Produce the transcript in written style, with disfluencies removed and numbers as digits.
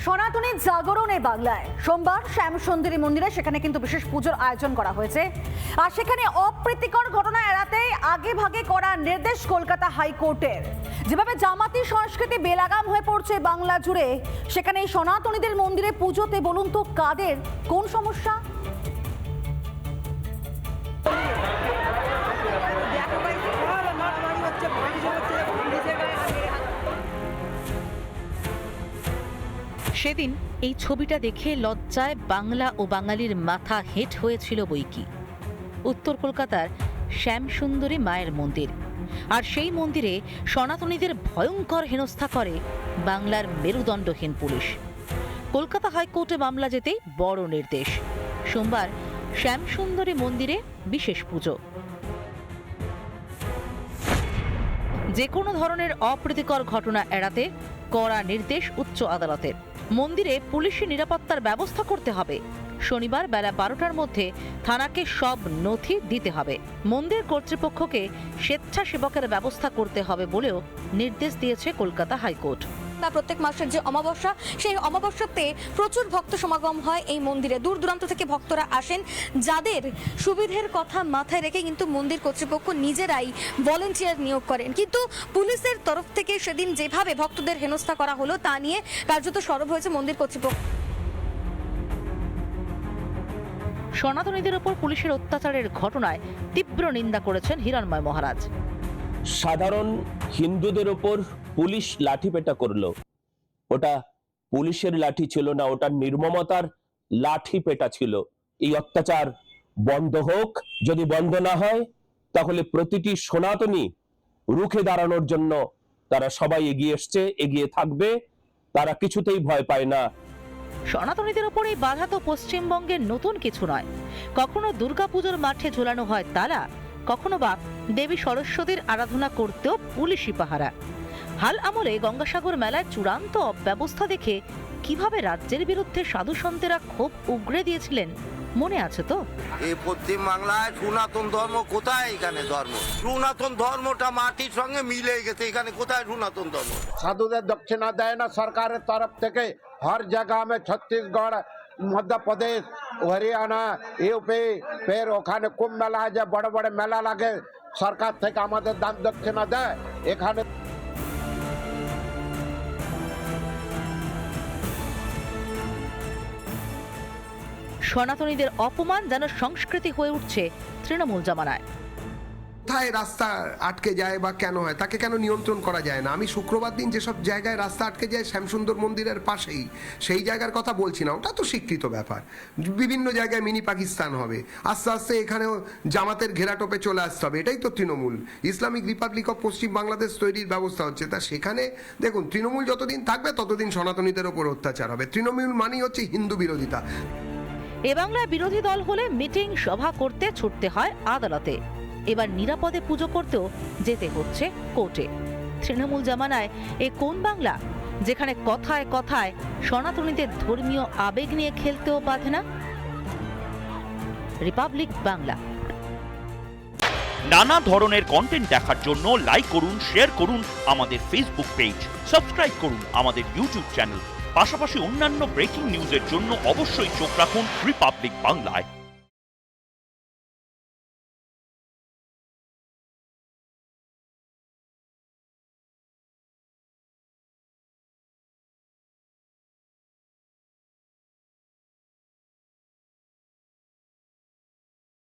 সনাতনী জাগরণে বাংলায় সোমবার শ্যামসুন্দরী মন্দিরে সেখানে কিন্তু বিশেষ পুজোর আয়োজন করা হয়েছে। আর সেখানে অপ্রীতিকর ঘটনা এড়াতে আগে ভাগে করা নির্দেশ কলকাতা হাইকোর্টের। যেভাবে জামাতি সংস্কৃতি বেলাগাম হয়ে পড়ছে বাংলা জুড়ে, সেখানে এই সনাতনীদের মন্দিরে পুজোতে বলুন তো কাদের কোন সমস্যা? সেদিন এই ছবিটা দেখে লজ্জায় বাংলা ও বাঙালির মাথা হেঁট হয়েছিল বইকি। উত্তর কলকাতার শ্যামসুন্দরী মায়ের মন্দির, আর সেই মন্দিরে সনাতনীদের ভয়ঙ্কর হেনস্থা করে বাংলার মেরুদণ্ডহীন পুলিশ। কলকাতা হাইকোর্টে মামলা যেতেই বড় নির্দেশ। সোমবার শ্যামসুন্দরী মন্দিরে বিশেষ পুজো। যে কোনো ধরনের অপ্রীতিকর ঘটনা এড়াতে কড়া নির্দেশ উচ্চ আদালতের। মন্দিরে পুলিশি নিরাপত্তার ব্যবস্থা করতে হবে। শনিবার বেলা 12টার মধ্যে থানাকে সব নথি দিতে হবে। মন্দির কর্তৃপক্ষকে স্বেচ্ছাসেবকের ব্যবস্থা করতে হবে বলেও নির্দেশ দিয়েছে কলকাতা হাইকোর্ট। প্রত্যেক মাসের যে অমাবস্যা, সেই অমাবস্যাতে প্রচুর ভক্ত সমাগম হয় এই মন্দিরে। দূর দূরান্ত থেকে ভক্তরা আসেন, যাদের সুবিধের কথা মাথায় রেখে কিন্তু মন্দির কর্তৃপক্ষ নিজেরাই ভলেন্টিয়ার নিয়োগ করেন। কিন্তু পুলিশের তরফ থেকে সেদিন যেভাবে ভক্তদের হেনস্থা করা হলো, তা নিয়ে কার্যত সরব হয়েছে মন্দির কর্তৃপক্ষ। সনাতনীদের ওপর পুলিশের অত্যাচারের ঘটনায় তীব্র নিন্দা করেছেন হিরণময় মহারাজ। সাধারণ হিন্দুদের ওপর পুলিশ লাঠিপেটা করলো, ওটা পুলিশের লাঠি ছিল না, ওটা নির্মমতার লাঠি পেটা ছিল। এই অত্যাচার বন্ধ হোক। যদি বন্ধ না হয় তাহলে প্রতিটি সনাতনী রুখে দাঁড়ানোর জন্য তারা সবাই এগিয়ে এসছে, এগিয়ে থাকবে। তারা কিছুতেই ভয় পায় না। সনাতনীদের ওপর এই বাধা তো পশ্চিমবঙ্গের নতুন কিছু নয়। কখনো দুর্গাপুজোর মাঠে ঝোলানো হয় তালা, কখনো বা দেবী সরস্বতীর আরাধনা করতেও পুলিশি পাহারা। হাল আমলে গঙ্গাসাগর মেলায় চূড়ান্ত অব্যবস্থা দেখে কিভাবে রাজ্যের বিরুদ্ধে সাধু সন্তেরা ক্ষোভ উগরে দিয়েছিলেন মনে আছে তো? এই পশ্চিম বাংলায় সনাতন ধর্ম কোথায়? এখানে ধর্ম সনাতন ধর্মটা মাটির সঙ্গে মিলে গেছে। এখানে কোথায় সনাতন ধর্ম? সাধুদের দক্ষিণা দেয় না সরকারের তরফ থেকে। हर जगह में छत्तीसगढ़, मध्य प्रदेश, हरियाणा, यूपी, फिर ওখানে কুম্ভ মেলা, যে বড় বড় মেলা লাগে, সরকার থেকে আমাদের দান দক্ষিণা দেয়। এখানে সনাতনীদের অপমান যেন সংস্কৃতি হয়ে উঠছে তৃণমূল জমানায়। কোথায় রাস্তা আটকে যায় বা কেন হয়, তাকে কেন নিয়ন্ত্রণ করা যায় না? আমি শুক্রবার দিন যেসব জায়গায় রাস্তা আটকে যায় শ্যামসুন্দর মন্দিরের পাশেই, সেই জায়গার কথা বলছি না, ওটা তো স্বীকৃত ব্যাপার। বিভিন্ন জায়গায় মিনি পাকিস্তান হবে, আস্তে আস্তে এখানেও জামাতের ঘেরাটোপে চলে আসতে হবে। এটাই তো তৃণমূল। ইসলামিক রিপাবলিক অফ পশ্চিম বাংলাদেশ তৈরির ব্যবস্থা হচ্ছে। তা সেখানে দেখুন, তৃণমূল যতদিন থাকবে ততদিন সনাতনীদের ওপর অত্যাচার হবে। তৃণমূল মানেই হচ্ছে হিন্দু বিরোধিতা। এ বাংলায় বিরোধী দল হলে মিটিং সভা করতে ছুটতে হয় আদালতে। এবার নিরাপদে পুজো করতেও যেতে হচ্ছে কোর্টে। তৃণমূল জামানায় এ কোন বাংলা, যেখানে কথায় কথায় সনাতনীদের ধর্মীয় আবেগ নিয়ে খেলতেও বাধে না? রিপাবলিক বাংলা। নানা ধরনের কন্টেন্ট দেখার জন্য লাইক করুন, শেয়ার করুন আমাদের ফেসবুক পেজ, সাবস্ক্রাইব করুন আমাদের ইউটিউব চ্যানেল। পাশাপাশি অন্যান্য ব্রেকিং নিউজের জন্য অবশ্যই চোখ রাখুন রিপাবলিক বাংলায়।